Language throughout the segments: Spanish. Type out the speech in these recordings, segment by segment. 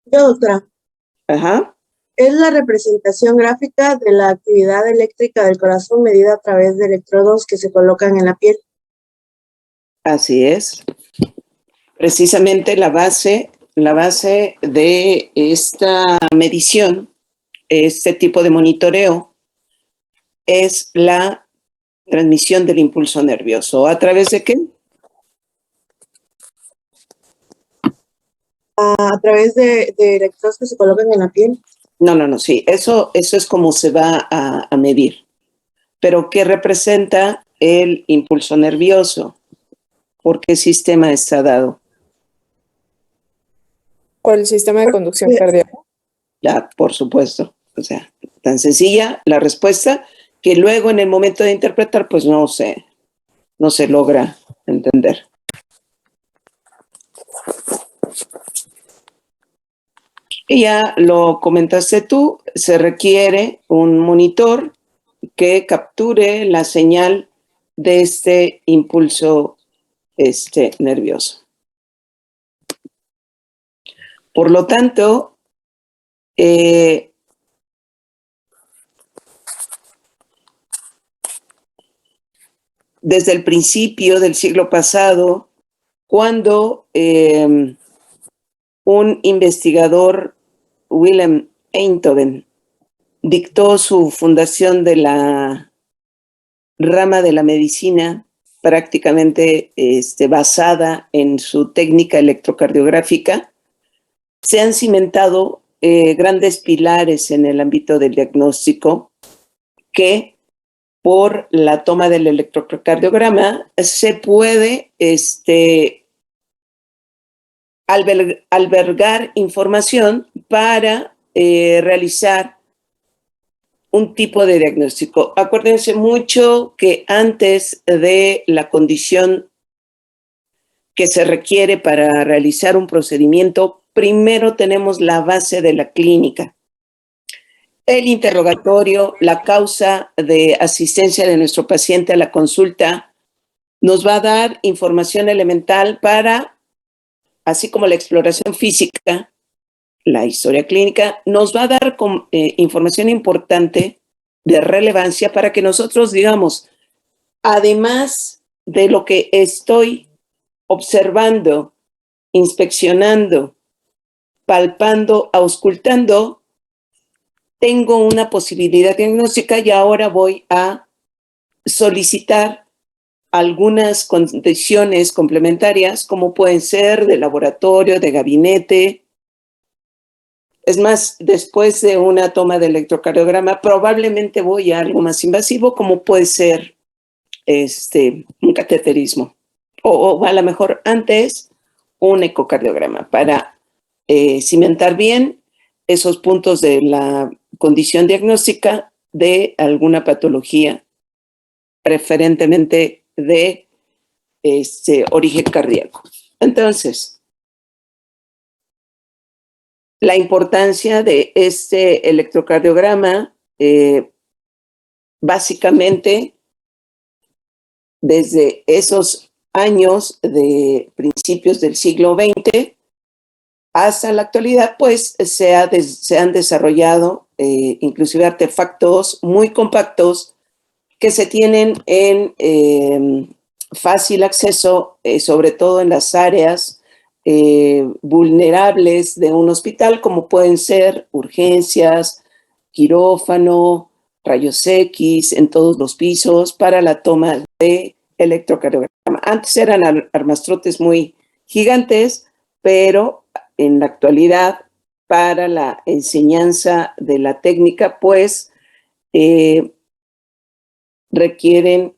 Yo, doctora, Ajá, es la representación gráfica de la actividad eléctrica del corazón medida a través de electrodos que se colocan en la piel. así es. Precisamente la base de esta medición, este tipo de monitoreo, es la transmisión del impulso nervioso. ¿A través de qué? A través de electrodos que se colocan en la piel. No, sí, eso es como se va a medir. Pero ¿qué representa el impulso nervioso? ¿Por qué sistema está dado? Por el sistema de conducción cardíaca. Ya, por supuesto. O sea, tan sencilla la respuesta que luego en el momento de interpretar, pues no se logra entender. Y ya lo comentaste tú, se requiere un monitor que capture la señal de este impulso nervioso. Por lo tanto, desde el principio del siglo pasado, cuando un investigador, Willem Einthoven, dictó su fundación de la rama de la medicina prácticamente basada en su técnica electrocardiográfica, se han cimentado grandes pilares en el ámbito del diagnóstico que por la toma del electrocardiograma se puede albergar información para realizar un tipo de diagnóstico. Acuérdense mucho que antes de la condición que se requiere para realizar un procedimiento, primero tenemos la base de la clínica. El interrogatorio, la causa de asistencia de nuestro paciente a la consulta, nos va a dar información elemental para, así como la exploración física, la historia clínica, nos va a dar información importante de relevancia para que nosotros digamos, además de lo que estoy observando, inspeccionando, palpando, auscultando, tengo una posibilidad diagnóstica y ahora voy a solicitar algunas condiciones complementarias, como pueden ser de laboratorio, de gabinete. Es más, después de una toma de electrocardiograma, probablemente voy a algo más invasivo, como puede ser un cateterismo. O a lo mejor antes un ecocardiograma para cimentar bien esos puntos de la condición diagnóstica de alguna patología, preferentemente de origen cardíaco. Entonces, la importancia de este electrocardiograma, básicamente, desde esos años de principios del siglo XX hasta la actualidad, pues se han desarrollado inclusive artefactos muy compactos que se tienen en fácil acceso, sobre todo en las áreas vulnerables de un hospital, como pueden ser urgencias, quirófano, rayos X en todos los pisos para la toma de electrocardiograma. Antes eran armastrotes muy gigantes, pero en la actualidad, para la enseñanza de la técnica, pues requieren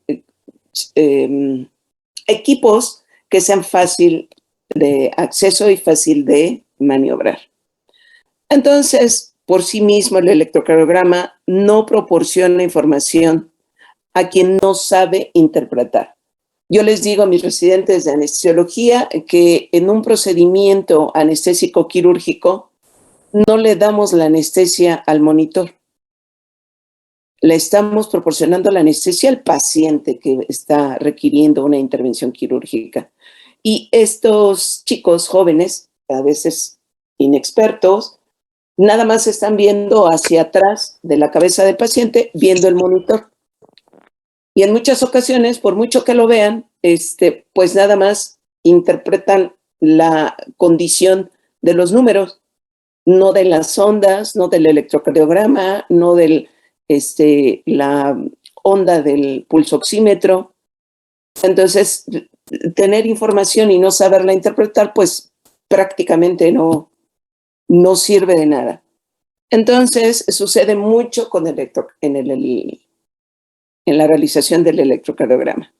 equipos que sean fácil de acceso y fácil de maniobrar. Entonces, por sí mismo, el electrocardiograma no proporciona información a quien no sabe interpretar. Yo les digo a mis residentes de anestesiología que en un procedimiento anestésico quirúrgico no le damos la anestesia al monitor. Le estamos proporcionando la anestesia al paciente que está requiriendo una intervención quirúrgica. Y estos chicos jóvenes, a veces inexpertos, nada más están viendo hacia atrás de la cabeza del paciente, viendo el monitor. Y en muchas ocasiones, por mucho que lo vean, pues nada más interpretan la condición de los números, no de las ondas, no del electrocardiograma, no de la onda del pulsoxímetro. Entonces, tener información y no saberla interpretar, pues prácticamente no sirve de nada. Entonces, sucede mucho con en la realización del electrocardiograma.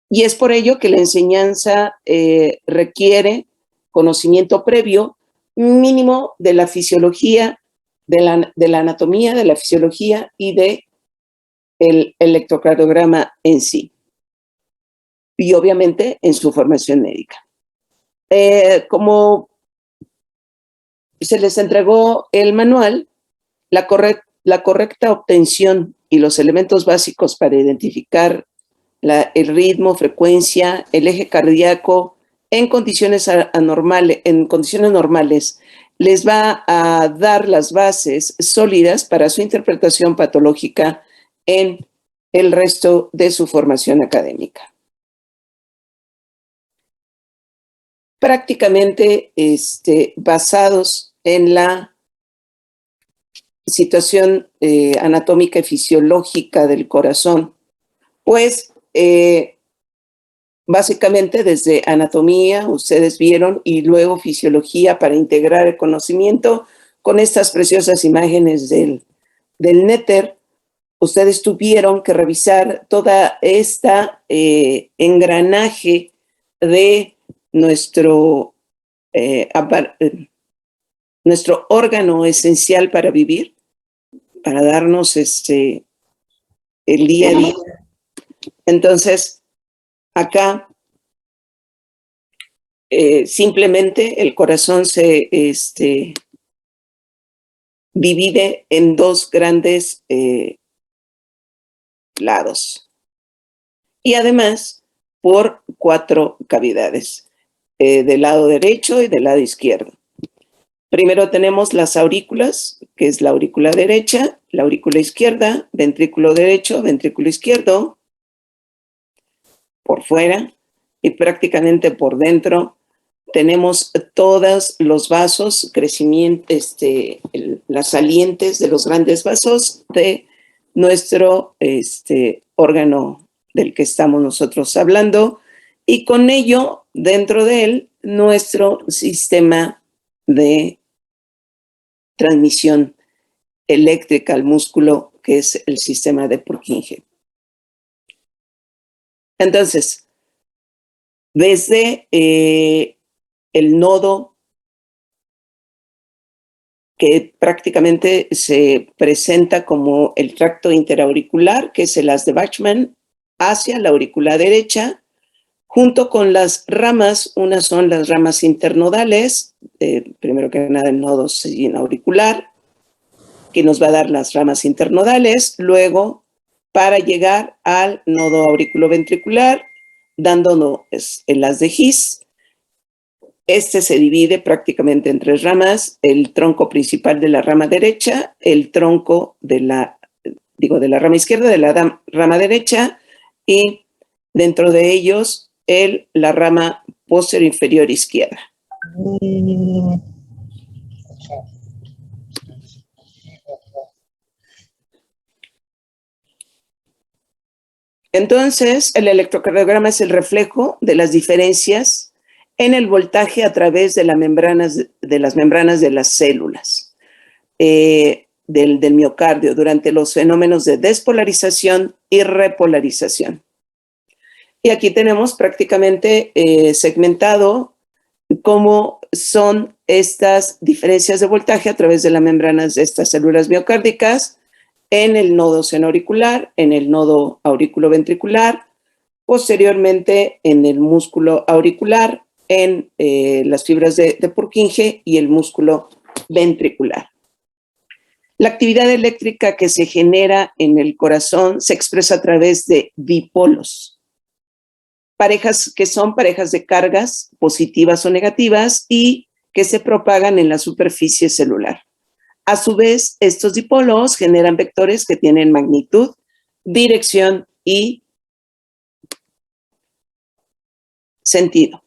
Y es por ello que la enseñanza requiere conocimiento previo mínimo de la fisiología, de la anatomía, de la fisiología y del electrocardiograma en sí. Y obviamente en su formación médica. Como se les entregó el manual, la correcta obtención y los elementos básicos para identificar el ritmo, frecuencia, el eje cardíaco en condiciones normales, les va a dar las bases sólidas para su interpretación patológica en el resto de su formación académica. Prácticamente basados en la situación anatómica y fisiológica del corazón, pues básicamente desde anatomía, ustedes vieron, y luego fisiología para integrar el conocimiento con estas preciosas imágenes del néter, ustedes tuvieron que revisar toda esta engranaje de nuestro órgano esencial para vivir, para darnos el día a día. Entonces, acá simplemente el corazón se divide en dos grandes lados y además por 4 cavidades, del lado derecho y del lado izquierdo. Primero tenemos las aurículas, que es la aurícula derecha, la aurícula izquierda, ventrículo derecho, ventrículo izquierdo, por fuera y prácticamente por dentro tenemos todos los vasos, crecimiento, las salientes de los grandes vasos de nuestro órgano del que estamos nosotros hablando, y con ello, dentro de él, nuestro sistema de transmisión eléctrica al músculo, que es el sistema de Purkinje. Entonces, desde el nodo que prácticamente se presenta como el tracto interauricular, que es el haz de Bachmann, hacia la aurícula derecha, junto con las ramas. Unas son las ramas internodales, primero que nada el nodo auricular, que nos va a dar las ramas internodales, luego para llegar al nodo auriculoventricular, dándonos el haz de His. Se divide prácticamente en 3 ramas: el tronco principal de la rama derecha, el tronco de la rama izquierda, de la rama derecha, y dentro de ellos la rama posterior inferior izquierda. Entonces, el electrocardiograma es el reflejo de las diferencias en el voltaje a través de las membranas de las células del miocardio durante los fenómenos de despolarización y repolarización. Y aquí tenemos prácticamente segmentado cómo son estas diferencias de voltaje a través de las membranas de estas células miocárdicas en el nodo senoauricular, en el nodo auriculoventricular, posteriormente en el músculo auricular, en las fibras de Purkinje y el músculo ventricular. La actividad eléctrica que se genera en el corazón se expresa a través de dipolos, parejas que son parejas de cargas positivas o negativas y que se propagan en la superficie celular. A su vez, estos dipolos generan vectores que tienen magnitud, dirección y sentido.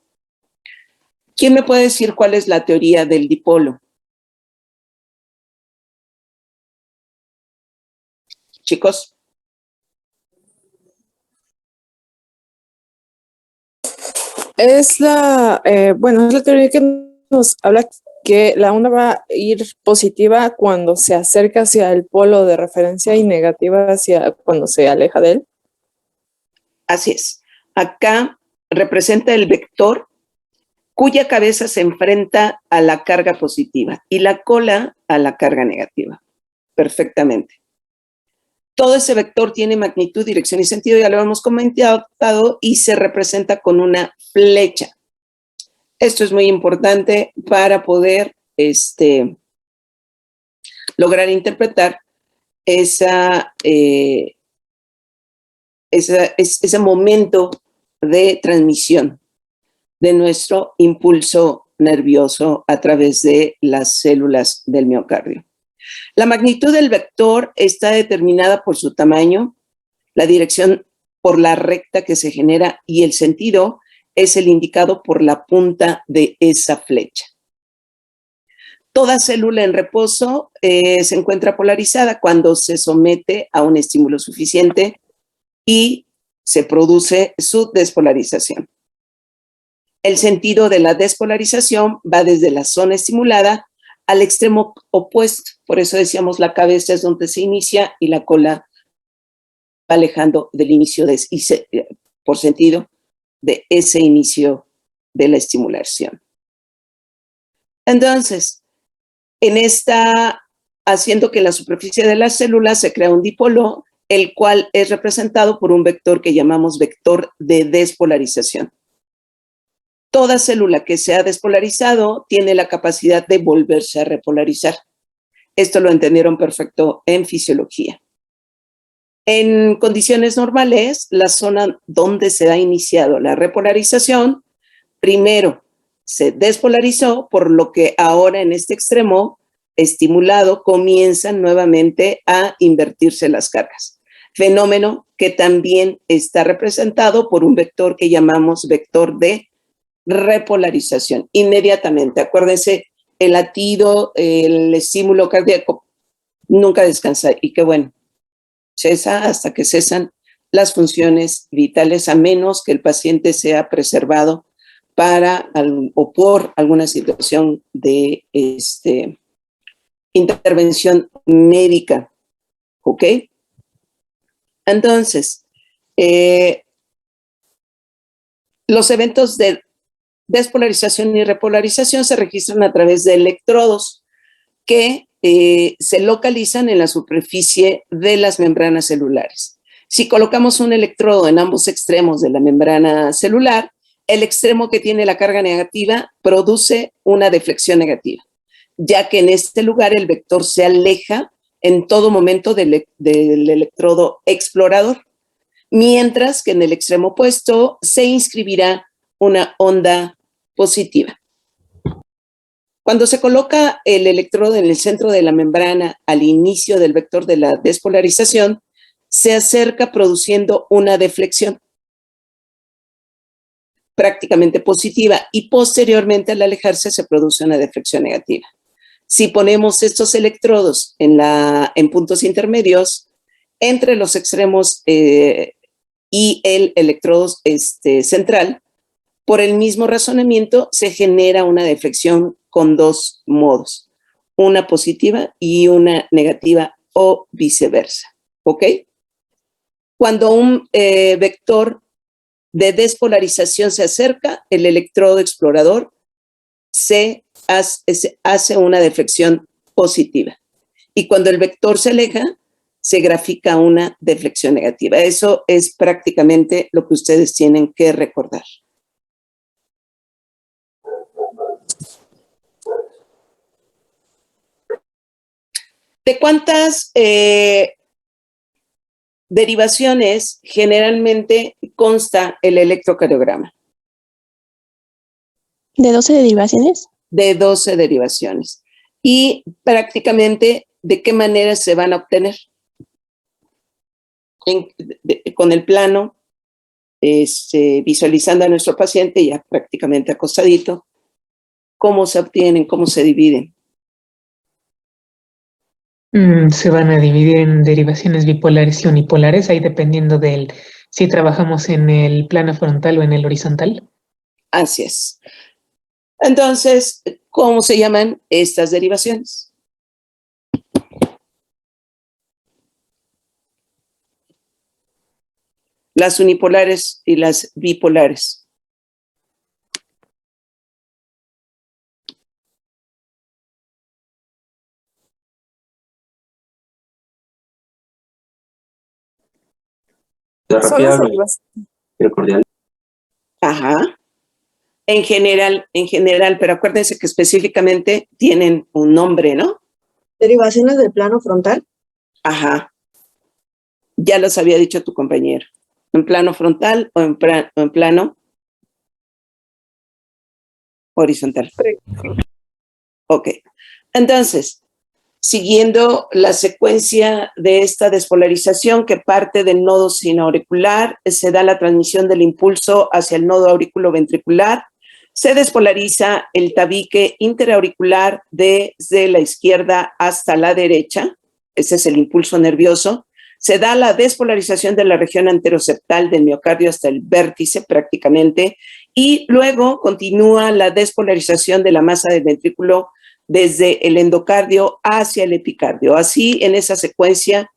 ¿Quién me puede decir cuál es la teoría del dipolo? Chicos. Es la teoría que nos habla que la onda va a ir positiva cuando se acerca hacia el polo de referencia y negativa hacia cuando se aleja de él. Así es. Acá representa el vector cuya cabeza se enfrenta a la carga positiva y la cola a la carga negativa. Perfectamente. Todo ese vector tiene magnitud, dirección y sentido, ya lo hemos comentado, y se representa con una flecha. Esto es muy importante para poder lograr interpretar ese momento de transmisión de nuestro impulso nervioso a través de las células del miocardio. La magnitud del vector está determinada por su tamaño, la dirección por la recta que se genera y el sentido es el indicado por la punta de esa flecha. Toda célula en reposo se encuentra polarizada cuando se somete a un estímulo suficiente y se produce su despolarización. El sentido de la despolarización va desde la zona estimulada al extremo opuesto. Por eso decíamos la cabeza es donde se inicia y la cola va alejando del inicio por sentido de ese inicio de la estimulación. Entonces, haciendo que en la superficie de la célula se crea un dipolo, el cual es representado por un vector que llamamos vector de despolarización. Toda célula que se ha despolarizado tiene la capacidad de volverse a repolarizar. Esto lo entendieron perfecto en fisiología. En condiciones normales, la zona donde se ha iniciado la repolarización, primero se despolarizó, por lo que ahora en este extremo estimulado comienzan nuevamente a invertirse las cargas. Fenómeno que también está representado por un vector que llamamos vector de repolarización. Inmediatamente, acuérdense, el latido, el estímulo cardíaco nunca descansa y qué bueno, cesa hasta que cesan las funciones vitales, a menos que el paciente sea preservado o por alguna situación de intervención médica. ¿Ok? Entonces, los eventos de despolarización y repolarización se registran a través de electrodos que se localizan en la superficie de las membranas celulares. Si colocamos un electrodo en ambos extremos de la membrana celular, el extremo que tiene la carga negativa produce una deflexión negativa, ya que en este lugar el vector se aleja en todo momento del electrodo explorador, mientras que en el extremo opuesto se inscribirá una onda positiva. Cuando se coloca el electrodo en el centro de la membrana al inicio del vector de la despolarización, se acerca produciendo una deflexión prácticamente positiva y posteriormente al alejarse se produce una deflexión negativa. Si ponemos estos electrodos en puntos intermedios entre los extremos y el electrodo central, por el mismo razonamiento se genera una deflexión con dos modos, una positiva y una negativa o viceversa. ¿Ok? Cuando un vector de despolarización se acerca, el electrodo explorador se hace una deflexión positiva. Y cuando el vector se aleja, se grafica una deflexión negativa. Eso es prácticamente lo que ustedes tienen que recordar. ¿De cuántas derivaciones generalmente consta el electrocardiograma? ¿De 12 derivaciones? de 12 derivaciones. Y prácticamente, ¿de qué manera se van a obtener? Con el plano, visualizando a nuestro paciente ya prácticamente acostadito, cómo se obtienen, cómo se dividen. Se van a dividir en derivaciones bipolares y unipolares, ahí dependiendo del si trabajamos en el plano frontal o en el horizontal. Así es. Entonces, ¿cómo se llaman estas derivaciones? Las unipolares y las bipolares. Cordial. Ajá. En general, pero acuérdense que específicamente tienen un nombre, ¿no? Derivaciones del plano frontal. Ajá. Ya los había dicho tu compañero. ¿En plano frontal o en plano horizontal? Ok. Entonces, siguiendo la secuencia de esta despolarización que parte del nodo sinoauricular, se da la transmisión del impulso hacia el nodo auriculoventricular, se despolariza el tabique interauricular desde la izquierda hasta la derecha, ese es el impulso nervioso, se da la despolarización de la región anteroseptal del miocardio hasta el vértice prácticamente, y luego continúa la despolarización de la masa del ventrículo desde el endocardio hacia el epicardio. Así, en esa secuencia,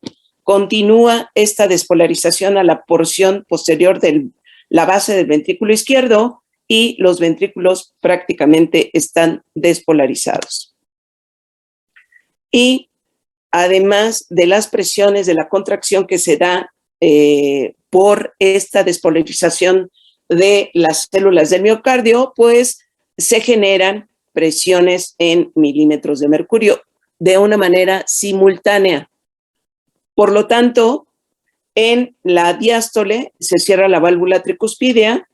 continúa esta despolarización a la porción posterior de la base del ventrículo izquierdo y los ventrículos prácticamente están despolarizados. Y además de las presiones de la contracción que se da por esta despolarización de las células del miocardio, pues se generan presiones en milímetros de mercurio de una manera simultánea. Por lo tanto, en la diástole se cierra la válvula tricuspidea,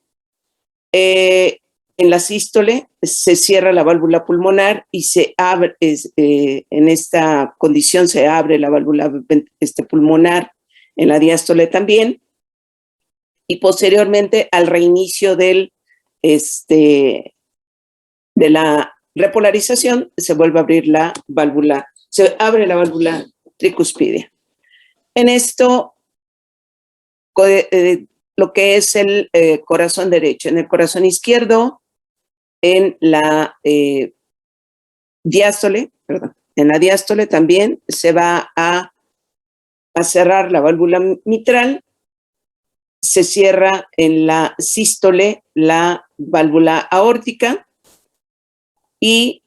en la sístole se cierra la válvula pulmonar y se abre, en esta condición se abre la válvula pulmonar en la diástole también, y posteriormente al reinicio de la repolarización se vuelve a abrir la válvula, se abre la válvula tricuspidea. En esto, lo que es el corazón derecho, en el corazón izquierdo, en la diástole, también se va a cerrar la válvula mitral, se cierra en la sístole la válvula aórtica y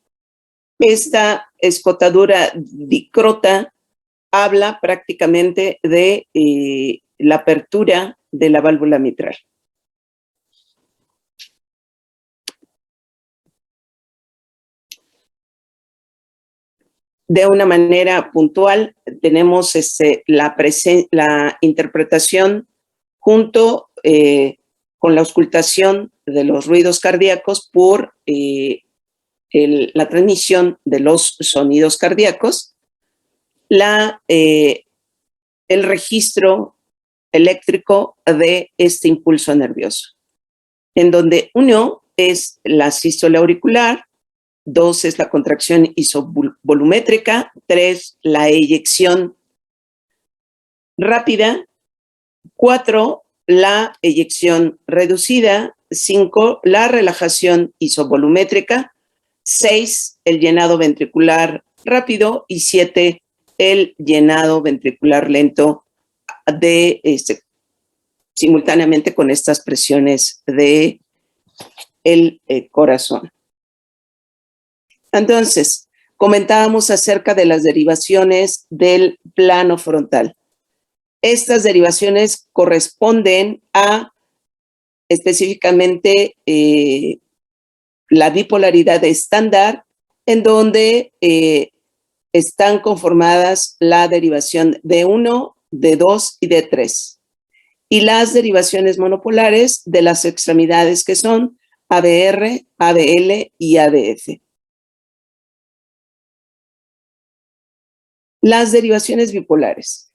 esta escotadura dicrota habla prácticamente de la apertura de la válvula mitral. De una manera puntual, tenemos la interpretación junto con la auscultación de los ruidos cardíacos por la transmisión de los sonidos cardíacos, el registro eléctrico de este impulso nervioso, en donde 1 es la sístole auricular, 2 es la contracción isovolumétrica, 3 la eyección rápida, 4 la eyección reducida, 5 la relajación isovolumétrica, 6 el llenado ventricular rápido y 7 el llenado ventricular lento simultáneamente con estas presiones de el corazón. Entonces, comentábamos acerca de las derivaciones del plano frontal. Estas derivaciones corresponden a específicamente la bipolaridad estándar, en donde están conformadas la derivación de 1, de 2 y de 3. Y las derivaciones monopolares de las extremidades que son ABR, ABL y ABF. Las derivaciones bipolares.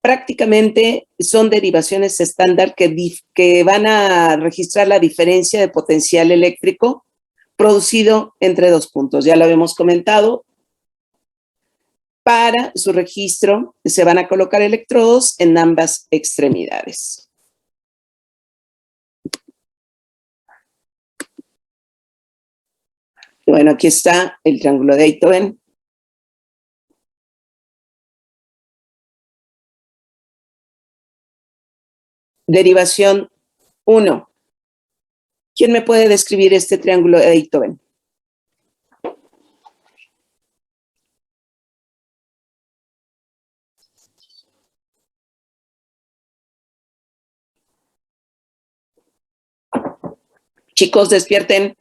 Prácticamente son derivaciones estándar que van a registrar la diferencia de potencial eléctrico producido entre dos puntos. Ya lo habíamos comentado. Para su registro se van a colocar electrodos en ambas extremidades. Bueno, aquí está el triángulo de Einthoven. Derivación 1. ¿Quién me puede describir este triángulo de Einthoven? Chicos, despierten.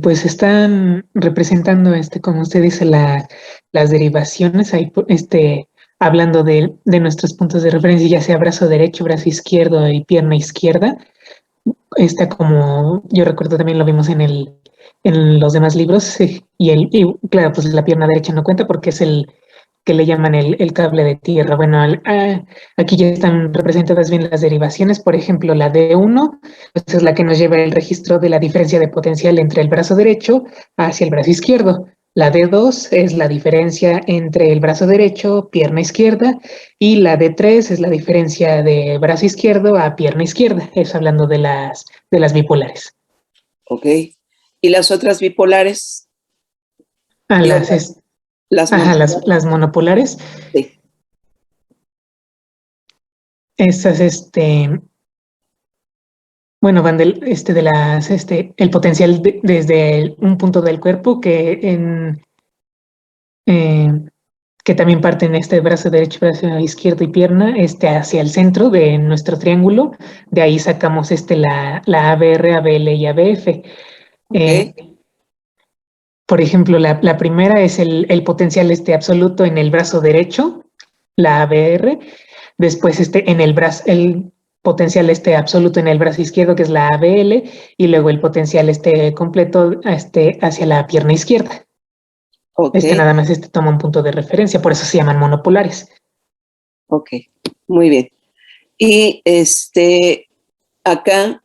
Pues están representando, como usted dice, las derivaciones, ahí, hablando de nuestros puntos de referencia, ya sea brazo derecho, brazo izquierdo y pierna izquierda. Está como, yo recuerdo también lo vimos en los demás libros, y claro, pues la pierna derecha no cuenta porque es el que le llaman el cable de tierra. Bueno, aquí ya están representadas bien las derivaciones. Por ejemplo, la D1, pues es la que nos lleva el registro de la diferencia de potencial entre el brazo derecho hacia el brazo izquierdo. La D2 es la diferencia entre el brazo derecho, pierna izquierda, y la D3 es la diferencia de brazo izquierdo a pierna izquierda. Eso hablando de las bipolares. Ok. ¿Y las otras bipolares? Las monopolares. Sí. Esas, bueno, van el potencial desde un punto del cuerpo que también parte en este brazo derecho, brazo izquierdo y pierna, hacia el centro de nuestro triángulo. De ahí sacamos la ABR, ABL y ABF. Okay. Por ejemplo, la primera es el potencial absoluto en el brazo derecho, la ABR. Después en el potencial absoluto en el brazo izquierdo, que es la ABL, y luego el potencial completo hacia la pierna izquierda. Okay. Nada más toma un punto de referencia, por eso se llaman monopolares. Ok, muy bien. Y acá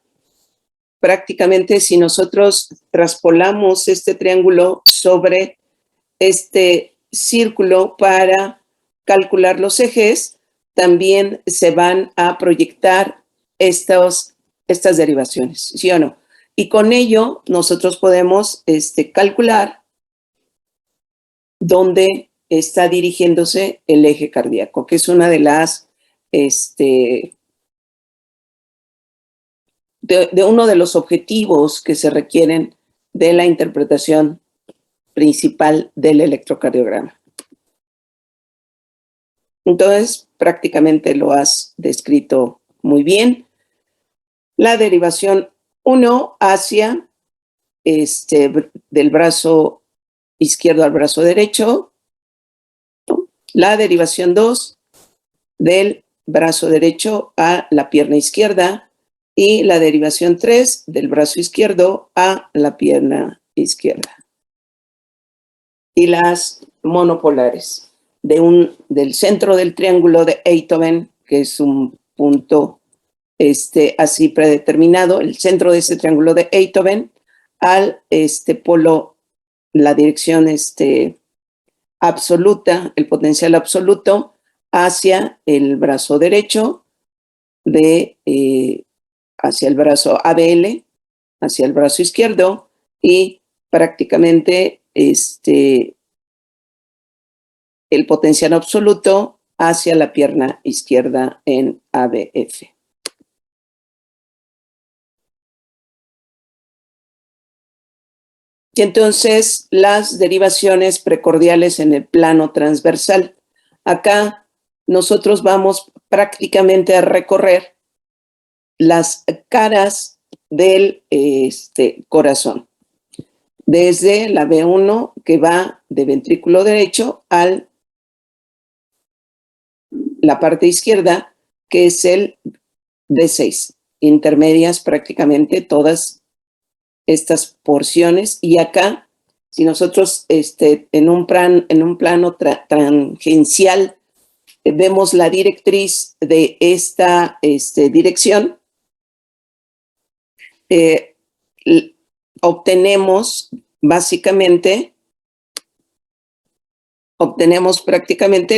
prácticamente si nosotros traspolamos este triángulo sobre este círculo para calcular los ejes, también se van a proyectar estas derivaciones, ¿sí o no? Y con ello nosotros podemos calcular dónde está dirigiéndose el eje cardíaco, que es una de las de uno de los objetivos que se requieren de la interpretación principal del electrocardiograma. Entonces, prácticamente lo has descrito muy bien. La derivación 1 hacia del brazo izquierdo al brazo derecho. La derivación 2 del brazo derecho a la pierna izquierda. Y la derivación 3 del brazo izquierdo a la pierna izquierda. Y las monopolares del centro del triángulo de Einthoven, que es un punto así predeterminado, el centro de ese triángulo de Einthoven, al polo, la dirección absoluta, el potencial absoluto, hacia el brazo derecho hacia el brazo ABL, hacia el brazo izquierdo, y prácticamente el potencial absoluto hacia la pierna izquierda en ABF. Y entonces las derivaciones precordiales en el plano transversal. Acá nosotros vamos prácticamente a recorrer las caras del corazón. Desde la B1 que va de ventrículo derecho a la parte izquierda, que es el D6. Intermedias prácticamente todas estas porciones, y acá Si nosotros en un plano tangencial vemos la directriz de esta dirección, obtenemos prácticamente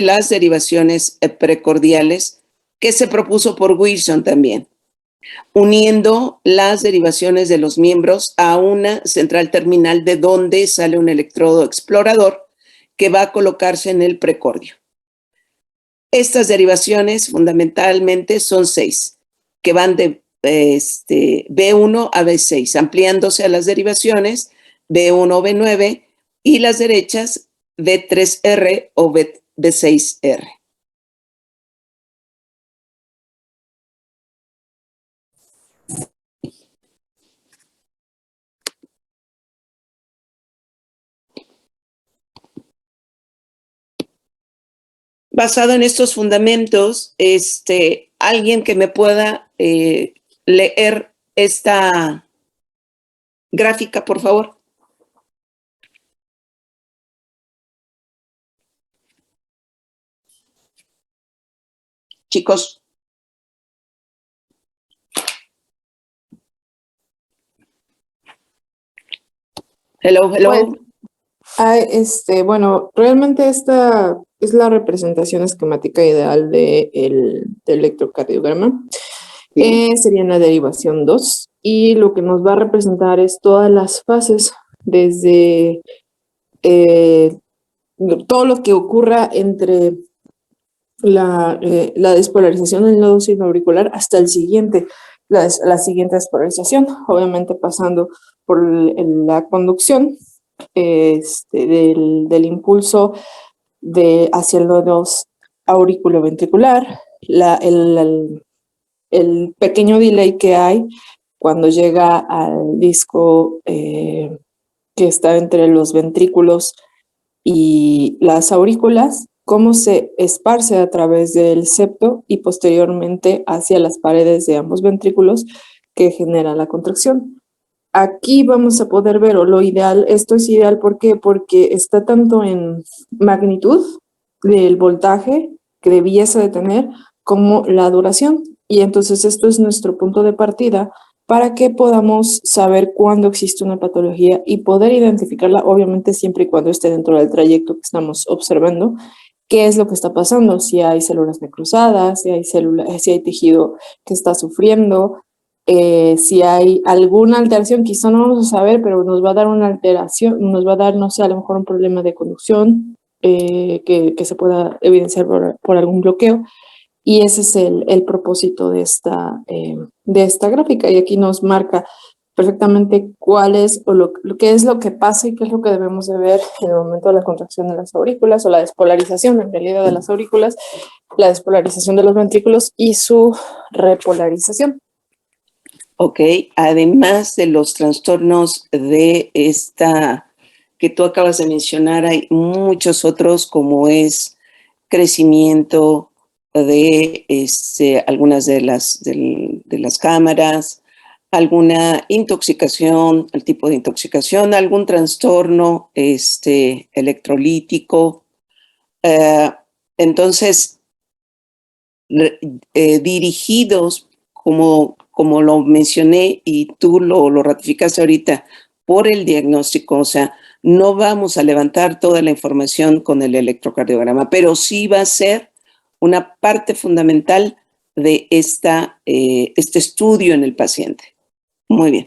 las derivaciones precordiales que se propuso por Wilson también, uniendo las derivaciones de los miembros a una central terminal de donde sale un electrodo explorador que va a colocarse en el precordio. Estas derivaciones fundamentalmente son 6, que van de B1 a B6, ampliándose a las derivaciones B1 o B9 y las derechas B3R o B6R. Basado en estos fundamentos, alguien que me pueda leer esta gráfica, por favor. Chicos. Hello. Bueno, realmente esta es la representación esquemática ideal del electrocardiograma. Sería en la derivación 2 y lo que nos va a representar es todas las fases desde todo lo que ocurra entre la despolarización del nodo sinoauricular hasta el siguiente, la siguiente despolarización, obviamente pasando por la conducción del impulso hacia el nodo auriculoventricular, el pequeño delay que hay cuando llega al disco que está entre los ventrículos y las aurículas, cómo se esparce a través del septo y posteriormente hacia las paredes de ambos ventrículos que genera la contracción. Aquí vamos a poder ver, o lo ideal, esto es ideal, ¿por qué? Porque está tanto en magnitud del voltaje que debiese de tener, como la duración. Y entonces esto es nuestro punto de partida para que podamos saber cuándo existe una patología y poder identificarla, obviamente siempre y cuando esté dentro del trayecto que estamos observando, qué es lo que está pasando, si hay células necrosadas, si hay tejido que está sufriendo, si hay alguna alteración, quizá no vamos a saber, pero nos va a dar una alteración, nos va a dar, no sé, a lo mejor un problema de conducción que se pueda evidenciar por algún bloqueo. Y ese es el propósito de esta gráfica. Y aquí nos marca perfectamente cuál es o qué es lo que pasa y qué es lo que debemos de ver en el momento de la contracción de las aurículas o la despolarización en realidad de las aurículas, la despolarización de los ventrículos y su repolarización. Ok, además de los trastornos de esta que tú acabas de mencionar, hay muchos otros como es crecimiento de algunas de las cámaras, alguna intoxicación, el tipo de intoxicación, algún trastorno electrolítico. Entonces, dirigidos, como lo mencioné y tú lo ratificaste ahorita, por el diagnóstico, o sea, no vamos a levantar toda la información con el electrocardiograma, pero sí va a ser una parte fundamental de este estudio en el paciente. Muy bien.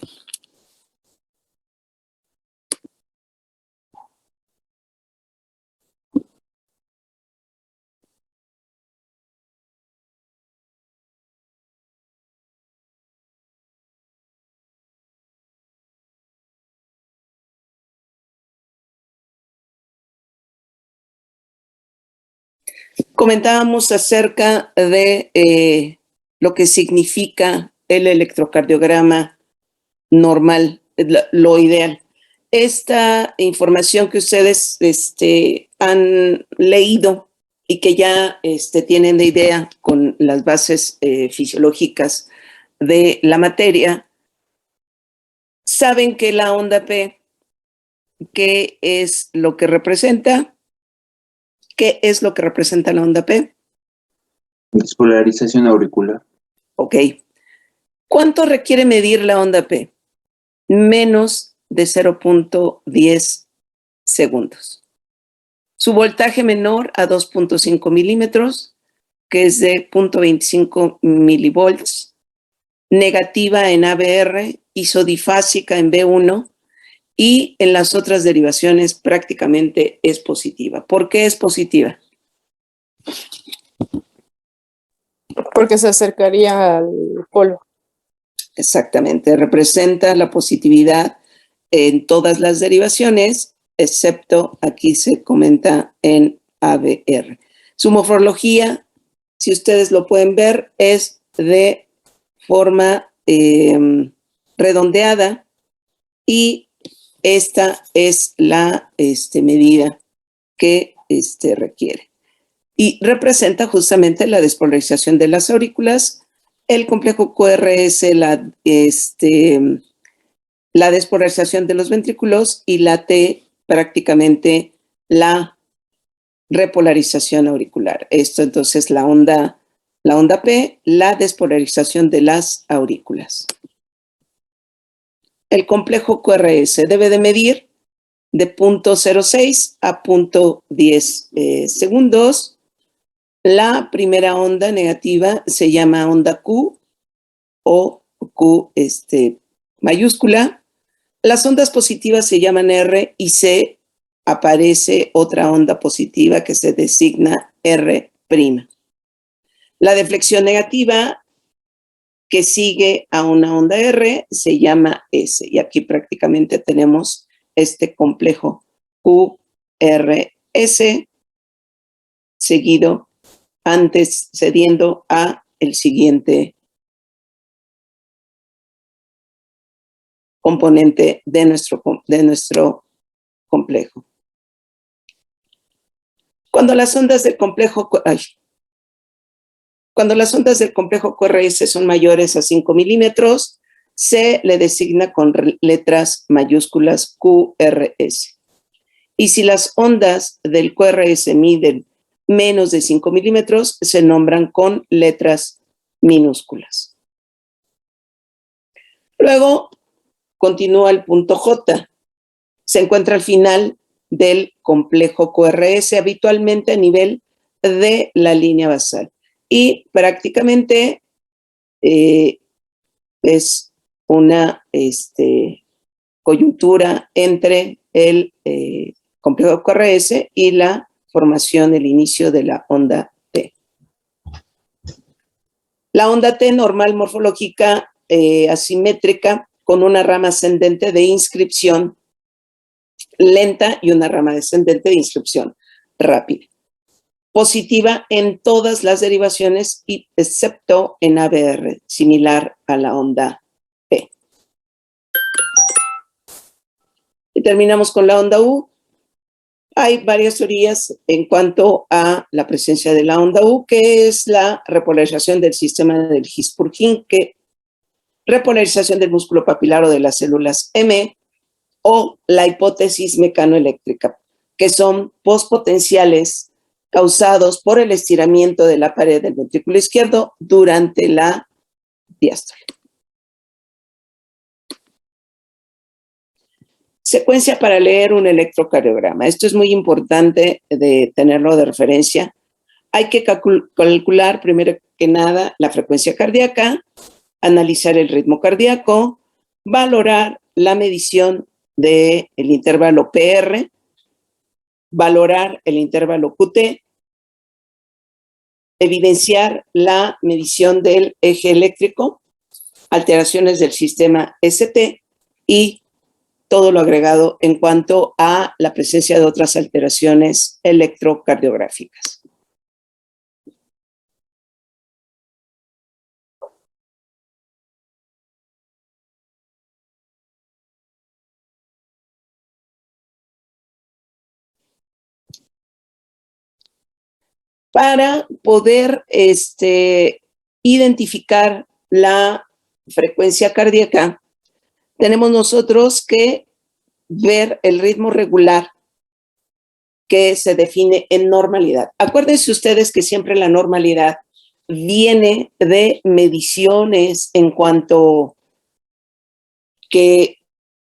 Comentábamos acerca de lo que significa el electrocardiograma normal, lo ideal. Esta información que ustedes han leído y que ya tienen de idea con las bases fisiológicas de la materia, saben que la onda P ¿qué es lo que representa? ¿Qué es lo que representa la onda P? Despolarización auricular. Ok. ¿Cuánto requiere medir la onda P? Menos de 0.10 segundos. Su voltaje menor a 2.5 milímetros, que es de 0.25 milivolts. Negativa en ABR, isodifásica en B1 y en las otras derivaciones prácticamente es positiva. ¿Por qué es positiva? Porque se acercaría al polo. Exactamente, representa la positividad en todas las derivaciones, excepto aquí se comenta en ABR. Su morfología, si ustedes lo pueden ver, es de forma redondeada y esta es la medida que requiere. Y representa justamente la despolarización de las aurículas, el complejo QRS, la despolarización de los ventrículos y la T prácticamente la repolarización auricular. Esto entonces la onda P, la despolarización de las aurículas. El complejo QRS debe de medir de 0.06 a 0.10 segundos. La primera onda negativa se llama onda Q o Q mayúscula. Las ondas positivas se llaman R y C. Aparece otra onda positiva que se designa R'. La deflexión negativa que sigue a una onda R se llama S. Y aquí prácticamente tenemos este complejo QRS seguido cediendo a el siguiente componente de nuestro complejo. Cuando las ondas del complejo QRS son mayores a 5 milímetros, se le designa con letras mayúsculas QRS. Y si las ondas del QRS miden menos de 5 milímetros, se nombran con letras minúsculas. Luego continúa el punto J. Se encuentra al final del complejo QRS, habitualmente a nivel de la línea basal. Y prácticamente es una coyuntura entre el complejo QRS y la formación, el inicio de la onda T. La onda T normal morfológica asimétrica con una rama ascendente de inscripción lenta y una rama descendente de inscripción rápida. Positiva en todas las derivaciones excepto en ABR, similar a la onda P. Y terminamos con la onda U. Hay varias teorías en cuanto a la presencia de la onda U, que es la repolarización del sistema del His-Purkinje, repolarización del músculo papilar o de las células M, o la hipótesis mecanoeléctrica, que son postpotenciales causados por el estiramiento de la pared del ventrículo izquierdo durante la diástole. Secuencia para leer un electrocardiograma. Esto es muy importante de tenerlo de referencia. Hay que calcular primero que nada la frecuencia cardíaca, analizar el ritmo cardíaco, valorar la medición del intervalo PR, valorar el intervalo QT, evidenciar la medición del eje eléctrico, alteraciones del sistema ST y todo lo agregado en cuanto a la presencia de otras alteraciones electrocardiográficas. Para poder identificar la frecuencia cardíaca, tenemos nosotros que ver el ritmo regular que se define en normalidad. Acuérdense ustedes que siempre la normalidad viene de mediciones en cuanto que